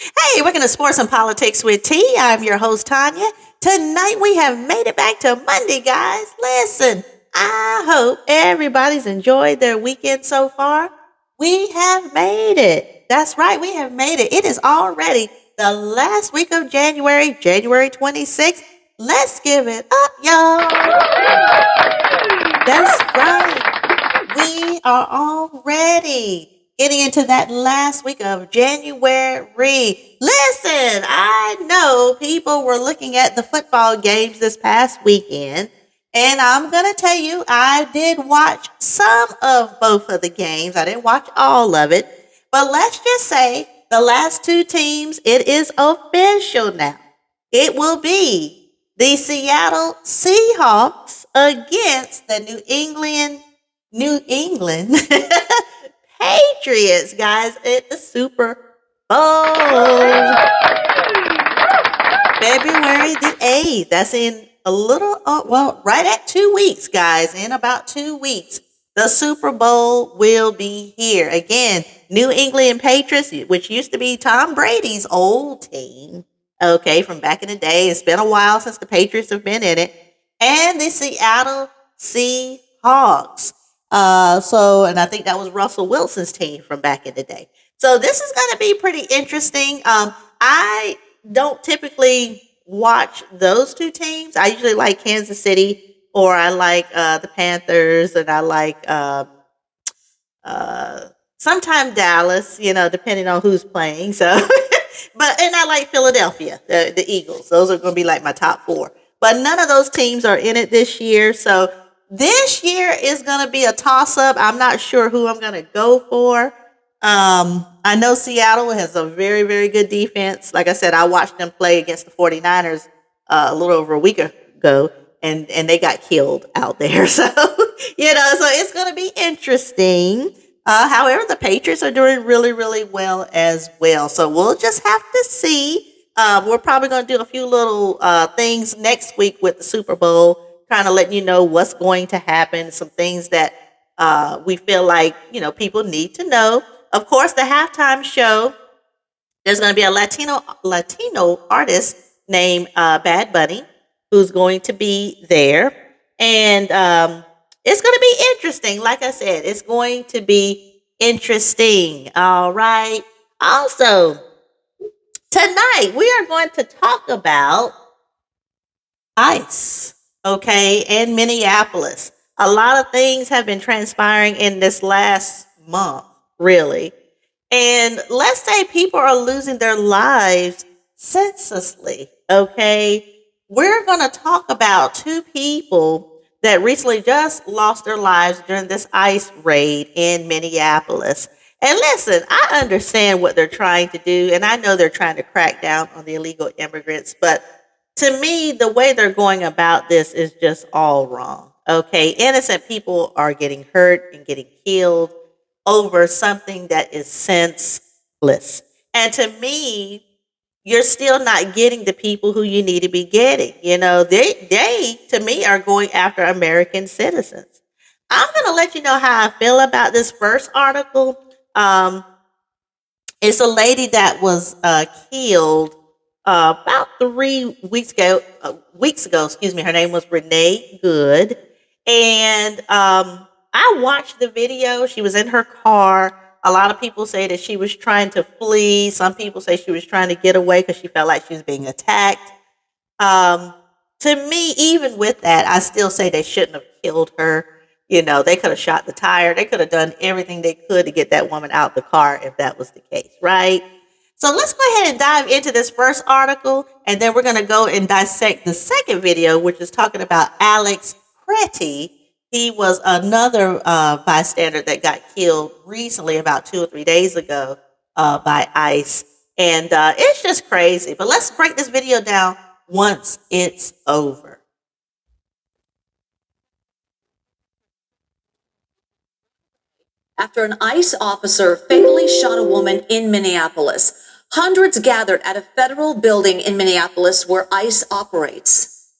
Hey, we're going to sports and politics with T. I'm your host, Tanya. Tonight we have made it back to Monday, guys. Listen, I hope everybody's enjoyed their weekend so far. We have made it. That's right, we have made it. It is already the last week of January, January 26th. Let's give it up, y'all. That's right. We are already getting into that last week of January. Listen, I know people were looking at the football games this past weekend, and I'm going to tell you, I did watch some of both of the games. I didn't watch all of it, but let's just say the last two teams, it is official now. It will be the Seattle Seahawks against the New England Patriots, guys, at the Super Bowl. February the 8th. That's in a little, right at 2 weeks, guys. In about 2 weeks, the Super Bowl will be here. Again, New England Patriots, which used to be Tom Brady's old team. Okay, from back in the day. It's been a while since the Patriots have been in it. And the Seattle Seahawks. And I think that was Russell Wilson's team from back in the day. So this is going to be pretty interesting. I don't typically watch those two teams. I usually like Kansas City, or I like the Panthers, and I like sometimes Dallas. Depending on who's playing. So, and I like Philadelphia, the Eagles. Those are going to be like my top four. But none of those teams are in it this year. So this year is going to be a toss up. I'm not sure who I'm going to go for. I know Seattle has a very, very good defense. Like I said, I watched them play against the 49ers a little over a week ago, and they got killed out there. So, so it's going to be interesting. However, the Patriots are doing really, really well as well. So we'll just have to see. We're probably going to do a few little things next week with the Super Bowl, kind of letting you know what's going to happen, some things that we feel like, people need to know. Of course, the halftime show, there's going to be a Latino artist named Bad Bunny who's going to be there. And it's going to be interesting. Like I said, it's going to be interesting. All right. Also, tonight we are going to talk about ICE, okay, and Minneapolis. A lot of things have been transpiring in this last month, really. And let's say people are losing their lives senselessly, okay? We're going to talk about two people that recently just lost their lives during this ICE raid in Minneapolis. And listen, I understand what they're trying to do, and I know they're trying to crack down on the illegal immigrants, but to me, the way they're going about this is just all wrong. Okay, innocent people are getting hurt and getting killed over something that is senseless. And to me, you're still not getting the people who you need to be getting. They to me are going after American citizens. I'm going to let you know how I feel about this first article. It's a lady that was killed about 3 weeks ago. Excuse me. Her name was Renee Good, and I watched the video. She was in her car. A lot of people say that she was trying to flee. Some people say she was trying to get away because she felt like she was being attacked. To me, even with that, I still say they shouldn't have killed her. They could have shot the tire. They could have done everything they could to get that woman out the car if that was the case, right? So let's go ahead and dive into this first article, and then we're going to go and dissect the second video, which is talking about Alex Pretti. He was another bystander that got killed recently, about 2 or 3 days ago, by ICE. And it's just crazy. But let's break this video down once it's over. After an ICE officer fatally shot a woman in Minneapolis. Hundreds gathered at a federal building in Minneapolis where ICE operates.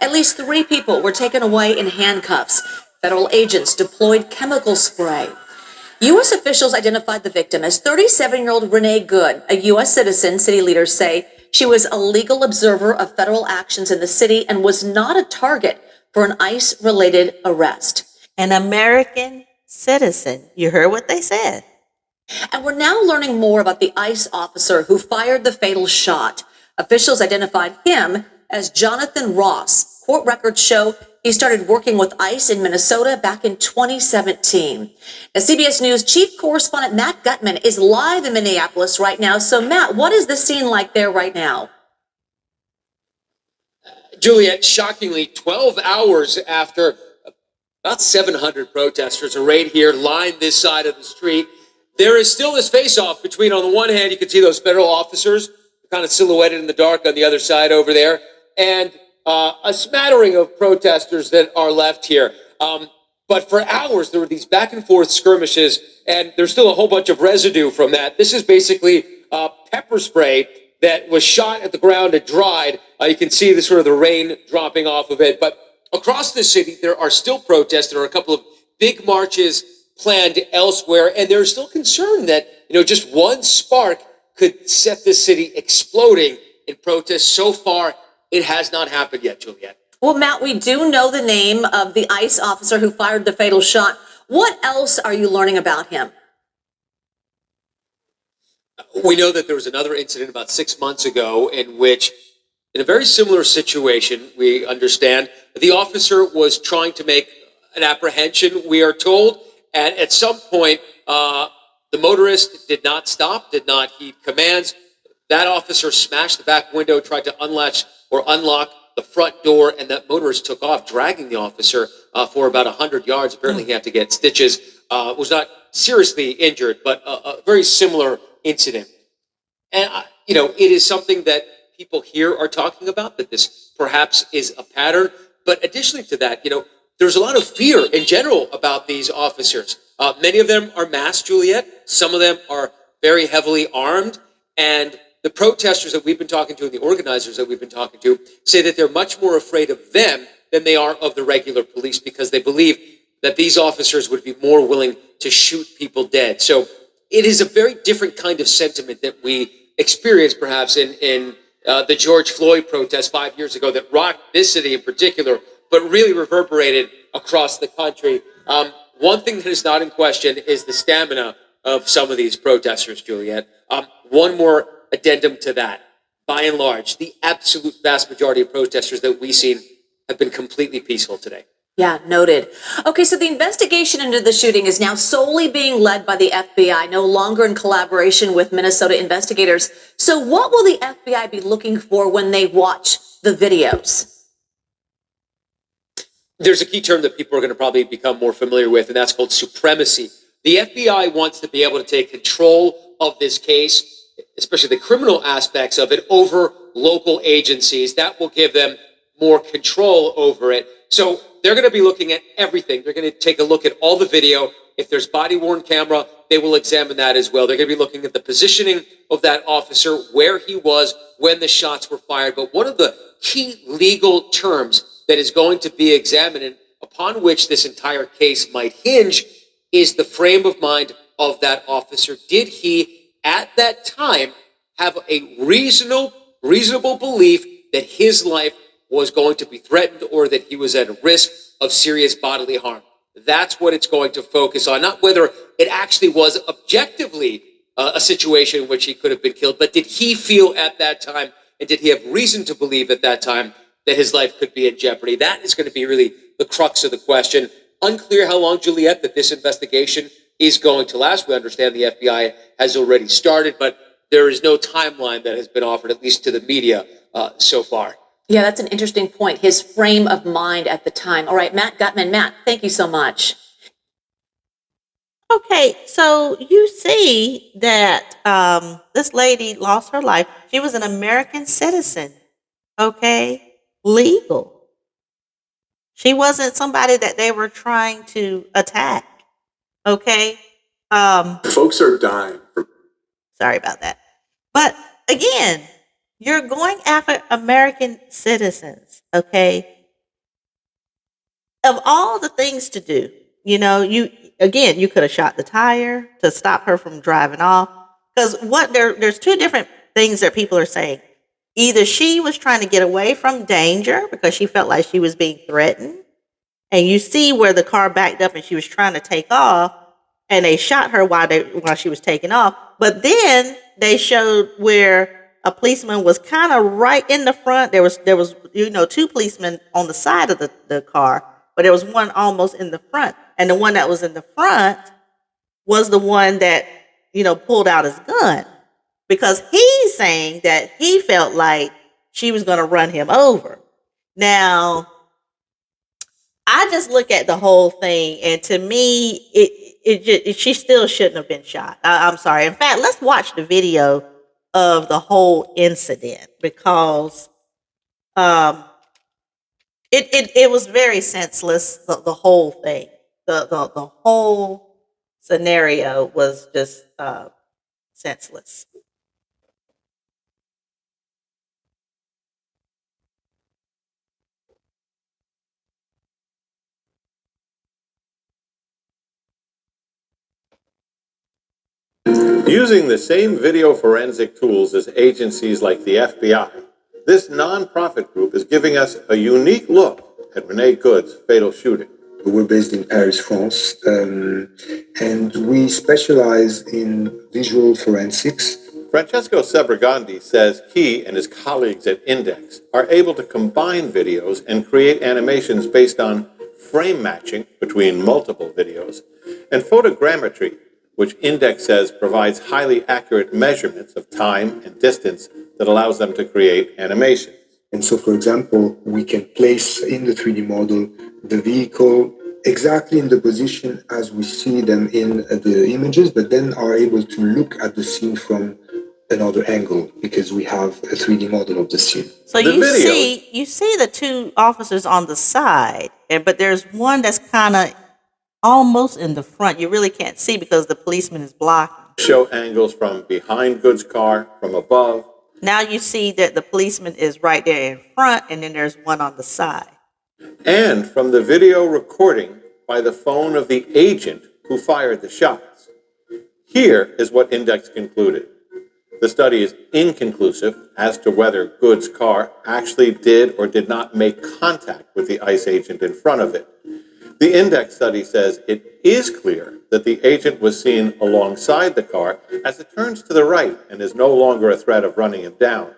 At least 3 people were taken away in handcuffs. Federal agents deployed chemical spray. U.S. officials identified the victim as 37-year-old Renee Good, a U.S. citizen. City leaders say she was a legal observer of federal actions in the city and was not a target for an ICE-related arrest. An American citizen. You heard what they said. And we're now learning more about the ICE officer who fired the fatal shot. Officials identified him as Jonathan Ross. Court records show he started working with ICE in Minnesota back in 2017. Now, CBS News chief correspondent Matt Gutman is live in Minneapolis right now. So, Matt, what is the scene like there right now? Juliet, shockingly, 12 hours after about 700 protesters arrayed here, lined this side of the street, there is still this face-off between, on the one hand, you can see those federal officers kind of silhouetted in the dark on the other side over there, and a smattering of protesters that are left here. But for hours, there were these back-and-forth skirmishes, and there's still a whole bunch of residue from that. This is basically pepper spray that was shot at the ground and dried. You can see the sort of the rain dropping off of it. But across the city, there are still protests. There are a couple of big marches planned elsewhere, and there's still concern that, just one spark could set the city exploding in protests. So far, it has not happened yet, Juliet. Well, Matt, we do know the name of the ICE officer who fired the fatal shot. What else are you learning about him? We know that there was another incident about 6 months ago in which, in a very similar situation, we understand, the officer was trying to make an apprehension, we are told, and at some point, the motorist did not stop, did not heed commands. That officer smashed the back window, tried to unlatch or unlock the front door, and that motorist took off, dragging the officer for about 100 yards. Apparently, he had to get stitches. Was not seriously injured, but a very similar incident. And, it is something that people here are talking about, that this perhaps is a pattern. But additionally to that, there's a lot of fear in general about these officers. Many of them are masked, Juliet. Some of them are very heavily armed. And the protesters that we've been talking to and the organizers that we've been talking to say that they're much more afraid of them than they are of the regular police, because they believe that these officers would be more willing to shoot people dead. So it is a very different kind of sentiment that we experienced perhaps in the George Floyd protest 5 years ago that rocked this city in particular, but really reverberated across the country. One thing that is not in question is the stamina of some of these protesters, Juliet. One more addendum to that. By and large, the absolute vast majority of protesters that we've seen have been completely peaceful today. Yeah, noted. Okay, so the investigation into the shooting is now solely being led by the FBI, no longer in collaboration with Minnesota investigators. So what will the FBI be looking for when they watch the videos? There's a key term that people are going to probably become more familiar with, and that's called supremacy. The FBI wants to be able to take control of this case, especially the criminal aspects of it, over local agencies. That will give them more control over it. So they're going to be looking at everything. They're going to take a look at all the video. If there's body-worn camera, they will examine that as well. They're going to be looking at the positioning of that officer, where he was when the shots were fired. But one of the key legal terms that is going to be examined and upon which this entire case might hinge is the frame of mind of that officer. Did he, at that time, have a reasonable belief that his life was going to be threatened or that he was at risk of serious bodily harm? That's what it's going to focus on, not whether it actually was objectively a situation in which he could have been killed, but did he feel at that time, and did he have reason to believe at that time that his life could be in jeopardy? That is going to be really the crux of the question. Unclear how long, Juliet, that this investigation is going to last. We understand the FBI has already started, but there is no timeline that has been offered, at least to the media, so far. Yeah, that's an interesting point. His frame of mind at the time. All right, Matt Gutman. Matt, thank you so much. Okay, so you see that this lady lost her life. She was an American citizen, okay? Legal. She wasn't somebody that they were trying to attack, okay? Folks are dying. Sorry about that. But again, you're going after American citizens, okay? Of all the things to do, you could have shot the tire to stop her from driving off. Because there's two different things that people are saying. Either she was trying to get away from danger because she felt like she was being threatened, and you see where the car backed up and she was trying to take off, and they shot her while she was taking off. But then they showed where a policeman was kind of right in the front. There was two policemen on the side of the car, but there was one almost in the front, and the one that was in the front was the one that pulled out his gun, because he's saying that he felt like she was going to run him over. Now, I just look at the whole thing, and to me, she still shouldn't have been shot. I'm sorry. In fact, let's watch the video of the whole incident, because it was very senseless. The whole thing, the whole scenario was just senseless. Using the same video forensic tools as agencies like the FBI, this nonprofit group is giving us a unique look at Renee Good's fatal shooting. We're based in Paris, France, and we specialize in visual forensics. Francesco Sebregandi says he and his colleagues at Index are able to combine videos and create animations based on frame matching between multiple videos and photogrammetry, which Index says provides highly accurate measurements of time and distance that allows them to create animations. And so, for example, we can place in the 3D model the vehicle exactly in the position as we see them in the images, but then are able to look at the scene from another angle because we have a 3D model of the scene. So you see the two officers on the side, but there's one that's kind of almost in the front. You really can't see because the policeman is blocking. Show angles from behind Good's car, from above. Now you see that the policeman is right there in front, and then there's one on the side. And from the video recording by the phone of the agent who fired the shots. Here is what Index concluded. The study is inconclusive as to whether Good's car actually did or did not make contact with the ICE agent in front of it. The Index study says it is clear that the agent was seen alongside the car as it turns to the right and is no longer a threat of running him down.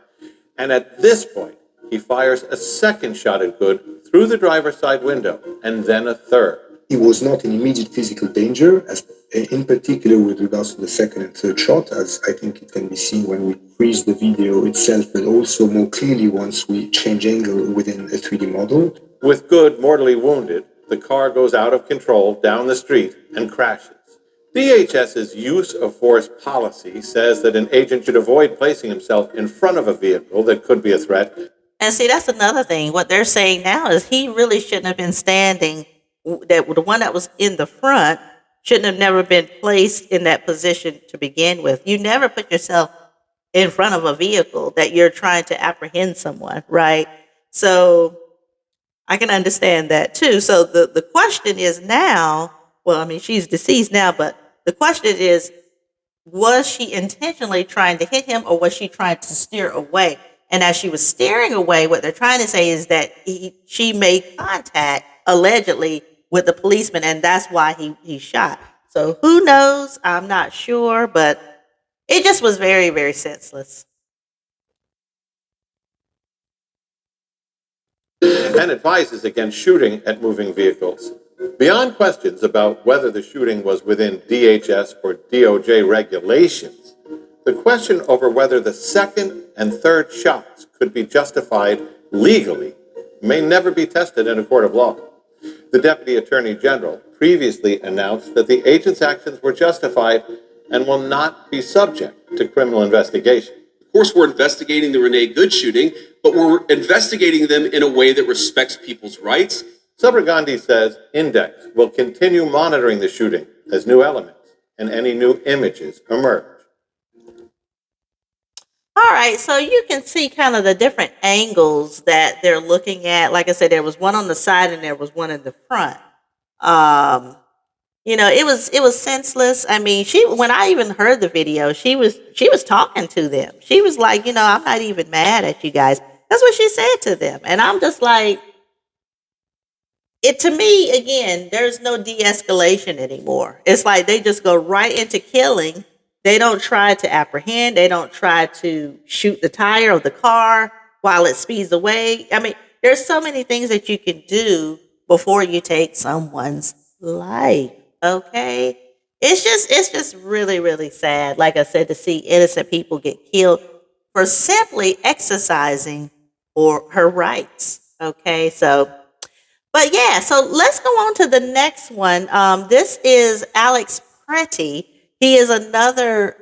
And at this point, he fires a second shot at Good through the driver's side window, and then a third. He was not in immediate physical danger, in particular with regards to the second and third shot, as I think it can be seen when we freeze the video itself, but also more clearly once we change angle within a 3D model. With Good mortally wounded, the car goes out of control down the street and crashes. DHS's use of force policy says that an agent should avoid placing himself in front of a vehicle that could be a threat. And see, that's another thing. What they're saying now is he really shouldn't have been standing, that the one that was in the front shouldn't have never been placed in that position to begin with. You never put yourself in front of a vehicle that you're trying to apprehend someone, right? So I can understand that too. So the question is now, well, I mean, she's deceased now, but the question is, was she intentionally trying to hit him, or was she trying to steer away? And as she was steering away, what they're trying to say is that she made contact, allegedly, with the policeman, and that's why he shot. So who knows? I'm not sure, but it just was very, very senseless. And advises against shooting at moving vehicles. Beyond questions about whether the shooting was within DHS or DOJ regulations, the question over whether the second and third shots could be justified legally may never be tested in a court of law. The Deputy Attorney General previously announced that the agent's actions were justified and will not be subject to criminal investigation. Of course, we're investigating the Renee Good shooting, but we're investigating them in a way that respects people's rights. Sebregandi says Index will continue monitoring the shooting as new elements and any new images emerge. All right, so you can see kind of the different angles that they're looking at. Like I said, there was one on the side and there was one in the front. It was senseless. I mean, she when I even heard the video, she was talking to them. She was like, I'm not even mad at you guys. That's what she said to them. And I'm just like, it to me again, there's no de-escalation anymore. It's like they just go right into killing. They don't try to apprehend, they don't try to shoot the tire of the car while it speeds away. I mean, there's so many things that you can do before you take someone's life. Okay, it's just really really sad, like I said, to see innocent people get killed for simply exercising for her rights. Okay, but yeah, so let's go on to the next one. This is Alex Pretti. He is another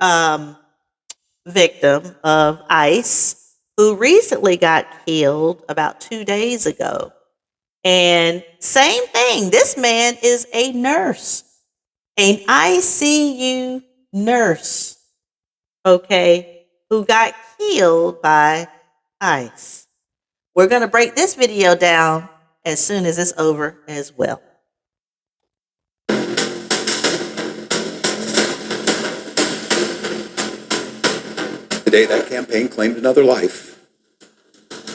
victim of ICE who recently got killed about 2 days ago. And same thing, this man is a nurse, an ICU nurse, okay, who got killed by ICE. We're going to break this video down as soon as it's over as well. Today, that campaign claimed another life.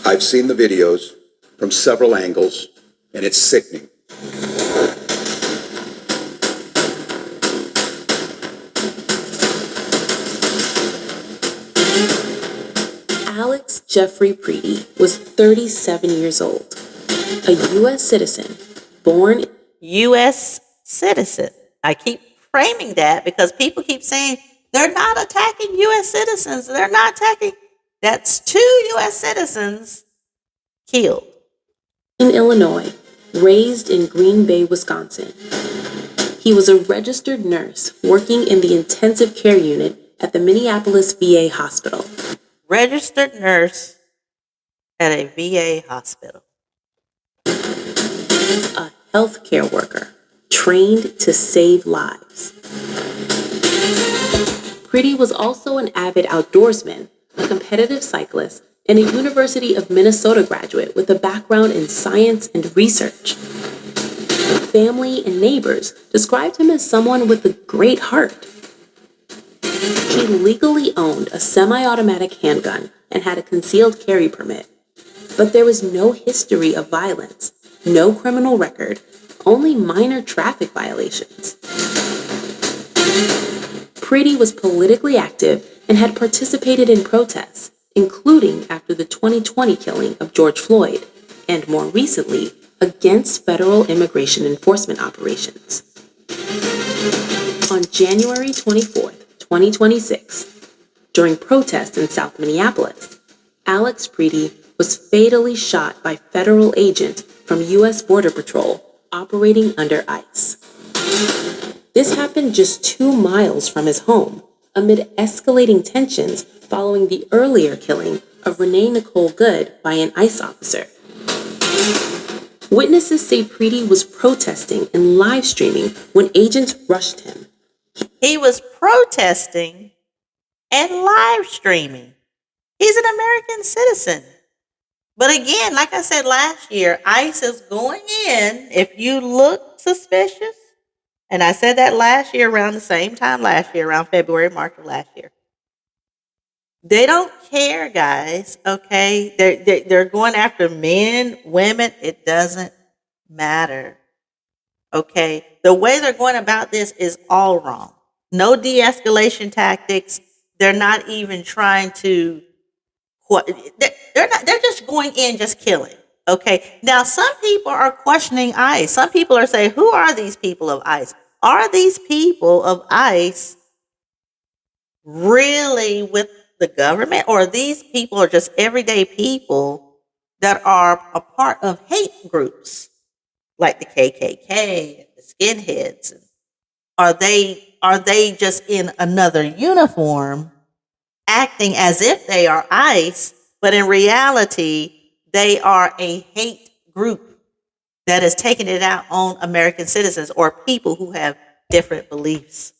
I've seen the videos from several angles, and it's sickening. Alex Jeffrey Pretti was 37 years old, a U.S. citizen born U.S. citizen. I keep framing that because people keep saying they're not attacking U.S. citizens. They're not attacking. That's 2 U.S. citizens killed. in Illinois, raised in Green Bay, Wisconsin. He was a registered nurse working in the intensive care unit at the Minneapolis VA hospital. Registered nurse at a VA hospital. A healthcare worker trained to save lives. Pretti was also an avid outdoorsman, a competitive cyclist, and a University of Minnesota graduate with a background in science and research. Family and neighbors described him as someone with a great heart. He legally owned a semi-automatic handgun and had a concealed carry permit. But there was no history of violence, no criminal record, only minor traffic violations. Pretti was politically active and had participated in protests, including after the 2020 killing of George Floyd, and more recently, against federal immigration enforcement operations. On January 24th, 2026, during protests in South Minneapolis, Alex Pretti was fatally shot by federal agent from U.S. Border Patrol operating under ICE. This happened just 2 miles from his home, amid escalating tensions following the earlier killing of Renee Nicole Good by an ICE officer. Witnesses say Pretti was protesting and live streaming when agents rushed him. He was protesting and live streaming. He's an American citizen. But again, like I said last year, ICE is going in if you look suspicious. And I said that last year around the same time last year, around February, March of last year. They don't care, guys, okay? They're going after men, women. It doesn't matter, okay? The way they're going about this is all wrong. No de-escalation tactics. They're not even trying to, they're just going in, just killing, okay? Now, some people are questioning ICE. Some people are saying, who are these people of ICE? Are these people of ICE really with the government, or these people are just everyday people that are a part of hate groups like the KKK and the skinheads? Are they just in another uniform acting as if they are ICE, but in reality they are a hate group that is taking it out on American citizens or people who have different beliefs?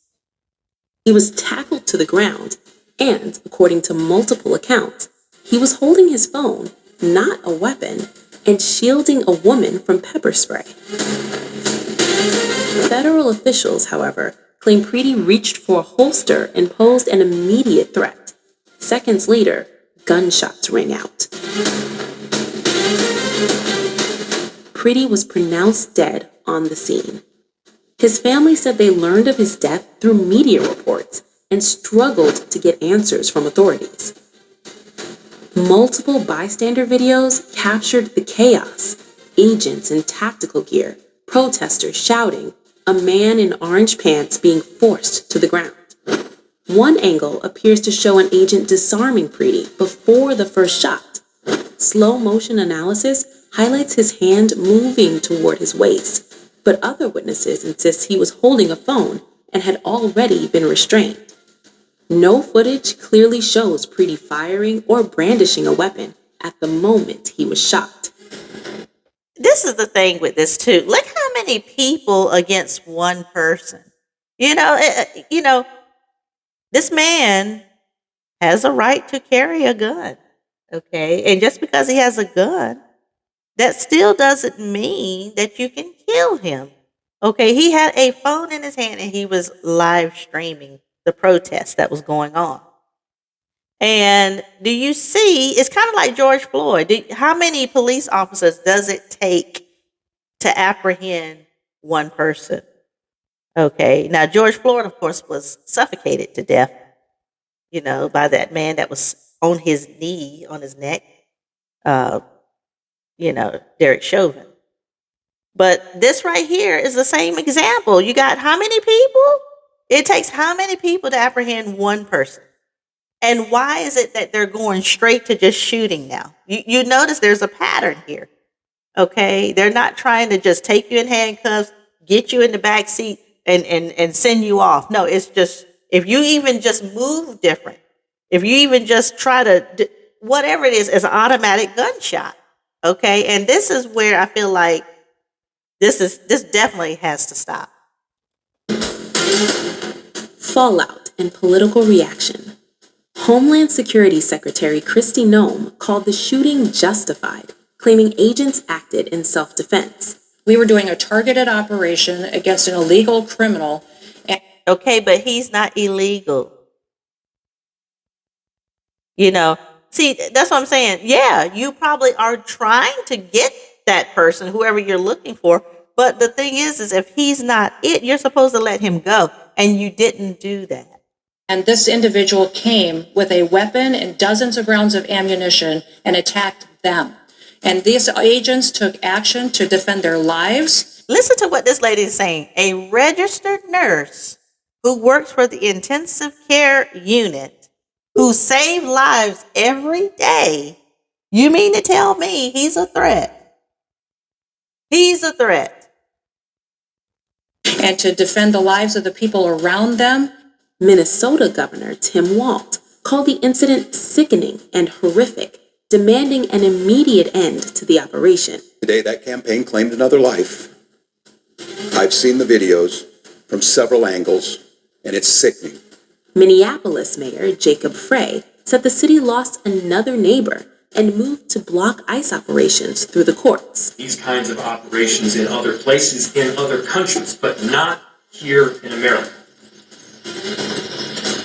He was tackled to the ground, and, according to multiple accounts, he was holding his phone, not a weapon, and shielding a woman from pepper spray. Federal officials, however, claim Pretti reached for a holster and posed an immediate threat. Seconds later, gunshots rang out. Pretti was pronounced dead on the scene. His family said they learned of his death through media reports and struggled to get answers from authorities. Multiple bystander videos captured the chaos: agents in tactical gear, protesters shouting, a man in orange pants being forced to the ground. One angle appears to show an agent disarming Pretti before the first shot. Slow motion analysis highlights his hand moving toward his waist, but other witnesses insist he was holding a phone and had already been restrained. No footage clearly shows Pretti firing or brandishing a weapon at the moment he was shot. This is the thing with this too. Look how many people against one person. This man has a right to carry a gun. Okay, and just because he has a gun, that still doesn't mean that you can kill him. Okay, he had a phone in his hand and he was live streaming the protest that was going on. And do you see, it's kind of like George Floyd. How many police officers does it take to apprehend one person? Okay, now George Floyd, of course, was suffocated to death, by that man that was on his knee, on his neck, Derek Chauvin. But this right here is the same example. You got how many people? It takes how many people to apprehend one person? And why is it that they're going straight to just shooting now? You notice there's a pattern here. Okay, they're not trying to just take you in handcuffs, get you in the back seat, and send you off. No, it's just if you even just move different, if you even just try to whatever it is, it's an automatic gunshot. Okay, and this is where I feel like this definitely has to stop. Fallout and political reaction. Homeland Security Secretary Kristi Noem called the shooting justified, claiming agents acted in self-defense. We were doing a targeted operation against an illegal criminal. Okay, but he's not illegal. See, that's what I'm saying. Yeah, you probably are trying to get that person, whoever you're looking for. But the thing is if he's not it, you're supposed to let him go. And you didn't do that. And this individual came with a weapon and dozens of rounds of ammunition and attacked them. And these agents took action to defend their lives. Listen to what this lady is saying. A registered nurse who works for the intensive care unit, who save lives every day. You mean to tell me he's a threat? He's a threat. And to defend the lives of the people around them. Minnesota Governor Tim Walz called the incident sickening and horrific, demanding an immediate end to the operation. Today, that campaign claimed another life. I've seen the videos from several angles, and it's sickening. Minneapolis Mayor Jacob Frey said the city lost another neighbor and moved to block ICE operations through the courts. These kinds of operations in other places, in other countries, but not here in America.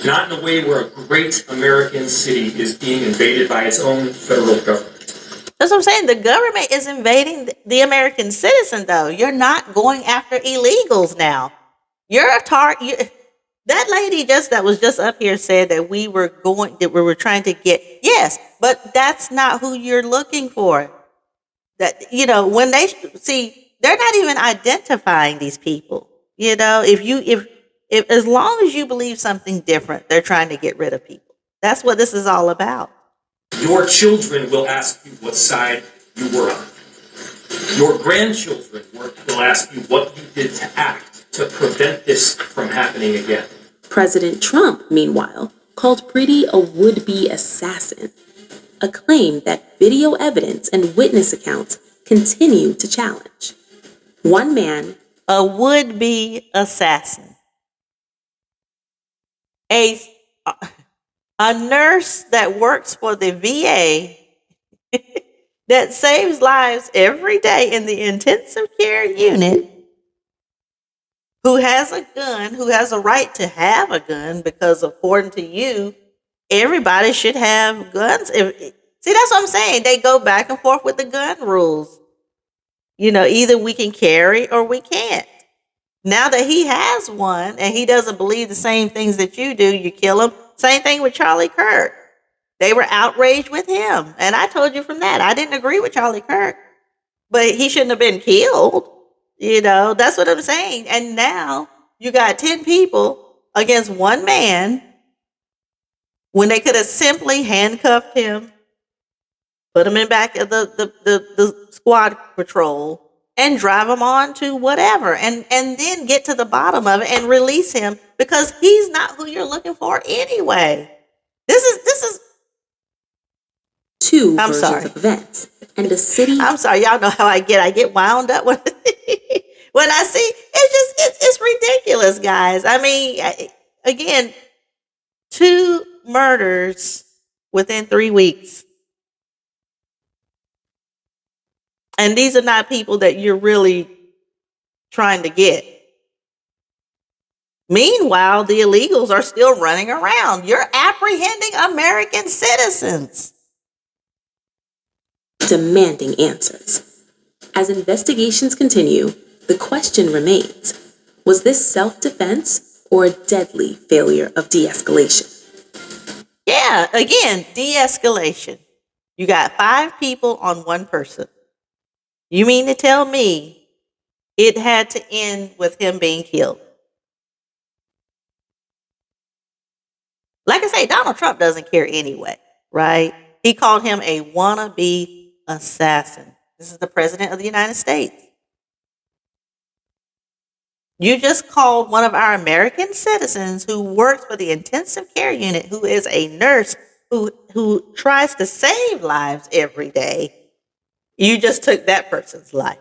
Not in a way where a great American city is being invaded by its own federal government. That's what I'm saying. The government is invading the American citizen, though. You're not going after illegals now. You're a target. That lady that was just up here said that we were trying to get, yes, but that's not who you're looking for. That, when they see, they're not even identifying these people. If as long as you believe something different, they're trying to get rid of people. That's what this is all about. Your children will ask you what side you were on. Your grandchildren will ask you what you did to act to prevent this from happening again. President Trump, meanwhile, called Pretti a would-be assassin, a claim that video evidence and witness accounts continue to challenge. One man, a would-be assassin. A nurse that works for the VA that saves lives every day in the intensive care unit who has a gun, who has a right to have a gun, because according to you, everybody should have guns. See, that's what I'm saying. They go back and forth with the gun rules. Either we can carry or we can't. Now that he has one and he doesn't believe the same things that you do, you kill him. Same thing with Charlie Kirk. They were outraged with him. And I told you from that, I didn't agree with Charlie Kirk, but he shouldn't have been killed. That's what I'm saying. And now you got 10 people against one man when they could have simply handcuffed him, put him in back of the squad patrol, and drive him on to whatever, and then get to the bottom of it and release him, because he's not who you're looking for anyway. This is two I'm versions sorry. of events, and a city. I'm sorry, y'all know how I get wound up when when I see it's ridiculous, guys. I mean, again, 2 murders within 3 weeks. And these are not people that you're really trying to get. Meanwhile, the illegals are still running around. You're apprehending American citizens. Demanding answers. As investigations continue, the question remains, was this self-defense or a deadly failure of de-escalation? Yeah, again, de-escalation. You got 5 people on 1 person. You mean to tell me it had to end with him being killed? Like I say, Donald Trump doesn't care anyway, right? He called him a wannabe assassin. This is the president of the United States. You just called one of our American citizens who works for the intensive care unit, who is a nurse, who tries to save lives every day. You just took that person's life.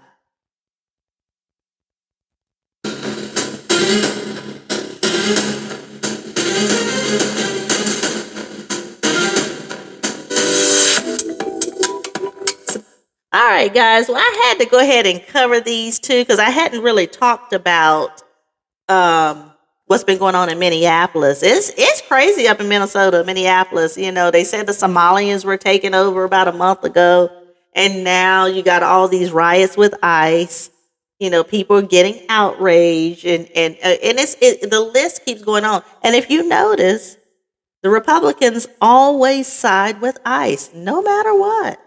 All right, guys. Well, I had to go ahead and cover these two because I hadn't really talked about what's been going on in Minneapolis. It's crazy up in Minnesota, Minneapolis. They said the Somalians were taken over about a month ago, and now you got all these riots with ICE. People are getting outraged, and the list keeps going on. And if you notice, the Republicans always side with ICE, no matter what.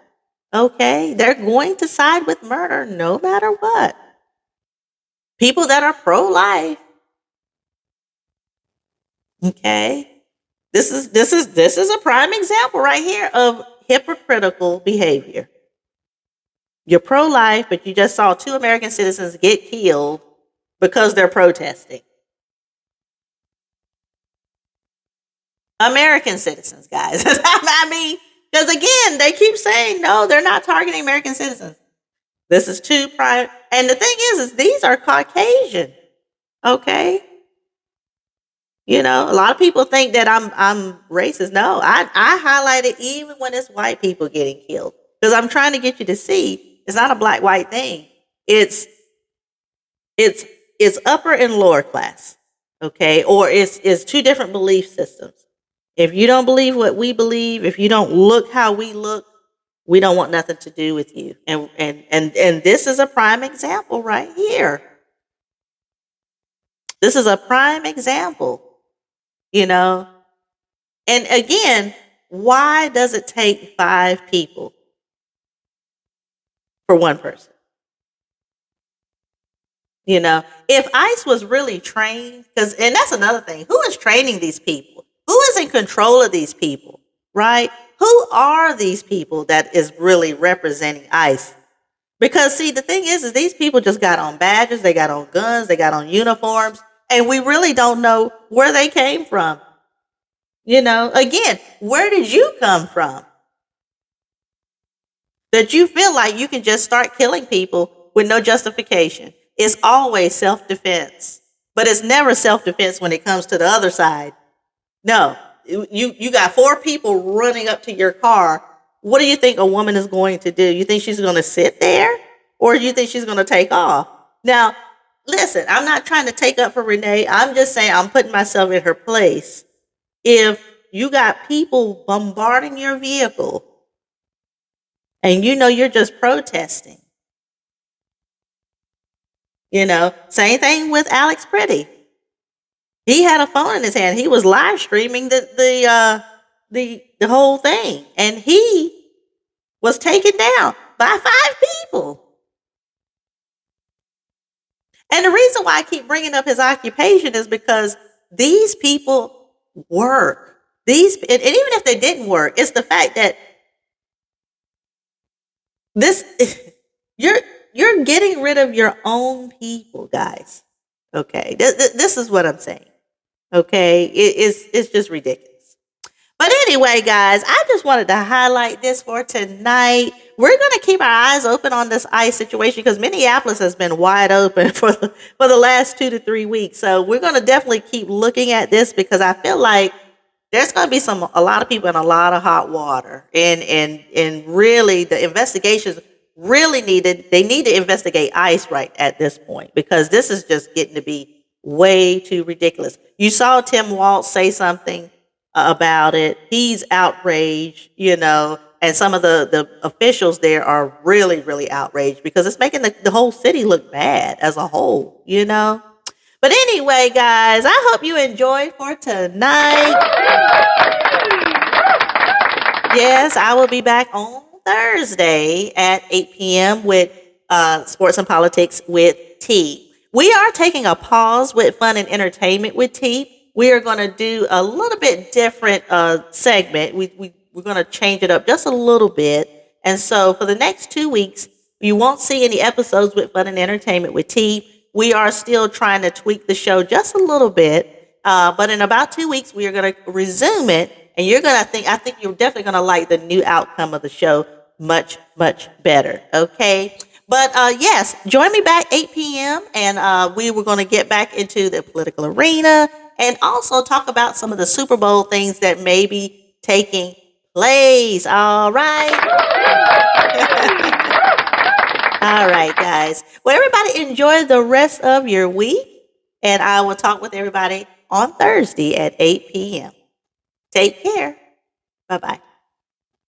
Okay, they're going to side with murder no matter what. People that are pro-life. Okay, this is a prime example right here of hypocritical behavior. You're pro-life, but you just saw 2 American citizens get killed because they're protesting. American citizens, guys. I mean, because again, they keep saying, no, they're not targeting American citizens. This is 2 private. And the thing is these are Caucasian. Okay. A lot of people think that I'm racist. No, I highlight it even when it's white people getting killed. Because I'm trying to get you to see it's not a black-white thing. It's upper and lower class. Okay. Or it's 2 different belief systems. If you don't believe what we believe, if you don't look how we look, we don't want nothing to do with you. And this is a prime example right here. This is a prime example, And again, why does it take 5 people for 1 person? If ICE was really trained, and that's another thing, who is training these people? Who is in control of these people, right? Who are these people that is really representing ICE? Because, see, the thing is these people just got on badges, they got on guns, they got on uniforms, and we really don't know where they came from. Again, where did you come from? That you feel like you can just start killing people with no justification. It's always self-defense, but it's never self-defense when it comes to the other side. No, you got 4 people running up to your car. What do you think a woman is going to do? You think she's going to sit there, or do you think she's going to take off? Now, listen, I'm not trying to take up for Renee. I'm just saying I'm putting myself in her place. If you got people bombarding your vehicle and you know you're just protesting, same thing with Alex Pretti. He had a phone in his hand. He was live streaming the whole thing, and he was taken down by 5 people. And the reason why I keep bringing up his occupation is because these people work. And even if they didn't work, it's the fact that this you're getting rid of your own people, guys. Okay, this is what I'm saying. Okay, it's just ridiculous. But anyway, guys, I just wanted to highlight this for tonight. We're going to keep our eyes open on this ICE situation because Minneapolis has been wide open for the last 2 to 3 weeks. So we're going to definitely keep looking at this because I feel like there's going to be a lot of people in a lot of hot water, and really the investigations really they need to investigate ICE right at this point because this is just getting to be way too ridiculous. You saw Tim Walz say something about it. He's outraged, and some of the officials there are really, really outraged because it's making the whole city look bad as a whole, But anyway, guys, I hope you enjoyed for tonight. Yes, I will be back on Thursday at 8 p.m. with Sports and Politics with T. We are taking a pause with fun and entertainment with T. We are going to do a little bit different segment. We're going to change it up just a little bit. And so for the next 2 weeks, you won't see any episodes with fun and entertainment with T. We are still trying to tweak the show just a little bit. But in about 2 weeks, we are going to resume it. And I think you're definitely going to like the new outcome of the show much, much better. Okay. But yes, join me back 8 p.m. And we were going to get back into the political arena and also talk about some of the Super Bowl things that may be taking place. All right. All right, guys. Well, everybody enjoy the rest of your week. And I will talk with everybody on Thursday at 8 p.m. Take care. Bye-bye.